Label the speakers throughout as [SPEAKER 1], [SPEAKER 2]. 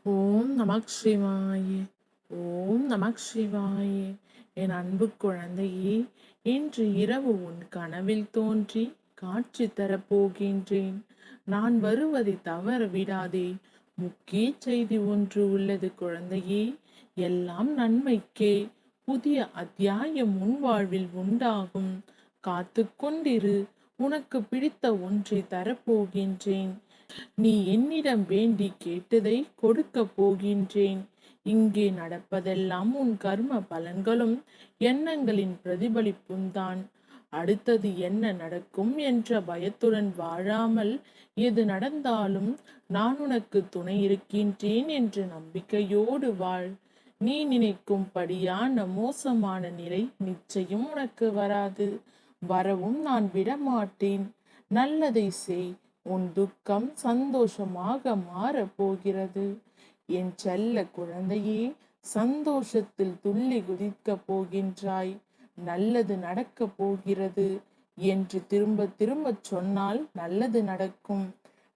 [SPEAKER 1] ஓம் நமக் சிவாய. ஓம் நமக் சிவாய. என் அன்பு குழந்தையே, இன்று இரவு உன் கனவில் தோன்றி காட்சி தரப்போகின்றேன். நான் வருவதை தவற விடாதே. முக்கிய செய்தி ஒன்று உள்ளது குழந்தையே. எல்லாம் நன்மைக்கே. புதிய அத்தியாயம் உன் வாழ்வில் உண்டாகும். காத்து கொண்டிரு. உனக்கு பிடித்த ஒன்றை தரப்போகின்றேன். நீ என்னிடம் வேண்டி கேட்டதை கொடுக்க போகின்றேன். இங்கே நடப்பதெல்லாம் உன் கர்ம பலன்களும் எண்ணங்களின் பிரதிபலிப்பும் தான். அடுத்தது என்ன நடக்கும் என்ற பயத்துடன் வாழாமல், எது நடந்தாலும் நான் உனக்கு துணை இருக்கின்றேன் என்ற நம்பிக்கையோடு வாழ். நீ நினைக்கும்படியான மோசமான நிலை நிச்சயம் உனக்கு வராது. வரவும் நான் விடமாட்டேன். நல்லதை செய். உன் துக்கம் சந்தோஷமாக மாறப் போகிறது. என் செல்ல குழந்தையே, சந்தோஷத்தில் துள்ளி குதிக்கப் போகின்றாய். நல்லது நடக்கப் போகிறது என்று திரும்ப திரும்ப சொன்னால் நல்லது நடக்கும்.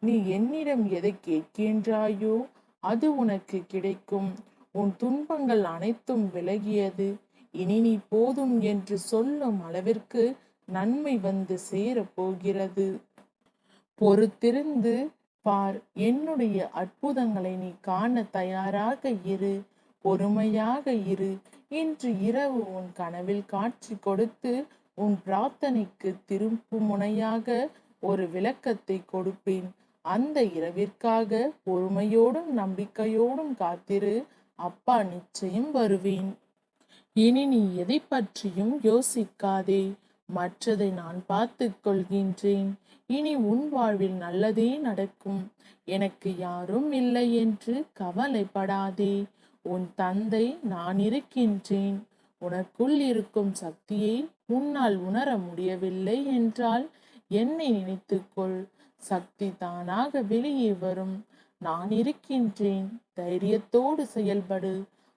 [SPEAKER 1] நீ என்னிடம் எதை கேட்கின்றாயோ அது உனக்கு கிடைக்கும். உன் துன்பங்கள் அனைத்தும் விலகியது. இனி நீ போதும் என்று சொல்லும் அளவிற்கு நன்மை வந்து சேரப் போகிறது. பொறுத்திருந்து பார். என்னுடைய அற்புதங்களை நீ காண தயாராக இரு. பொறுமையாக இரு. இன்று இரவு உன் கனவில் காட்சி கொடுத்து உன் பிரார்த்தனைக்கு திருப்பு முனையாக ஒரு விளக்கத்தை கொடுப்பேன். அந்த இரவிற்காக பொறுமையோடும் நம்பிக்கையோடும் காத்திரு. அப்பா நிச்சயம் வருவேன். இனி நீ எதை பற்றியும் யோசிக்காதே. மற்றதை நான் பார்த்துக் கொள்கின்றேன். இனி உன் வாழ்வில் நல்லதே நடக்கும். எனக்கு யாரும் இல்லை என்று கவலைப்படாதே. உன் தந்தை நான் இருக்கின்றேன். உனக்குள் இருக்கும் சக்தியை உன்னால் உணர முடியவில்லை என்றால் என்னை நினைத்துக்கொள். சக்தி தானாக வெளியே வரும். நான் இருக்கின்றேன். தைரியத்தோடு செயல்படு.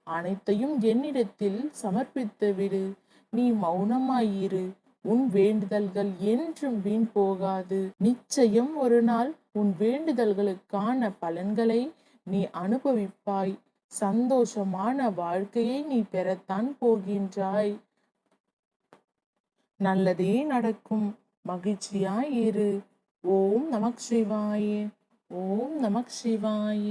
[SPEAKER 1] அனைத்தையும் என்னிடத்தில் சமர்ப்பித்து விடு. நீ மௌனமாயிரு. உன் வேண்டுதல்கள் என்றும் வீண் போகாது. நிச்சயம் ஒரு நாள் உன் வேண்டுதல்களுக்கான பலன்களை நீ அனுபவிப்பாய். சந்தோஷமான வாழ்க்கையை நீ பெறத்தான் போகின்றாய். நல்லதே நடக்கும். மகிழ்ச்சியாய் இரு. ஓம் நமக் சிவாய. ஓம் நமக் சிவாய.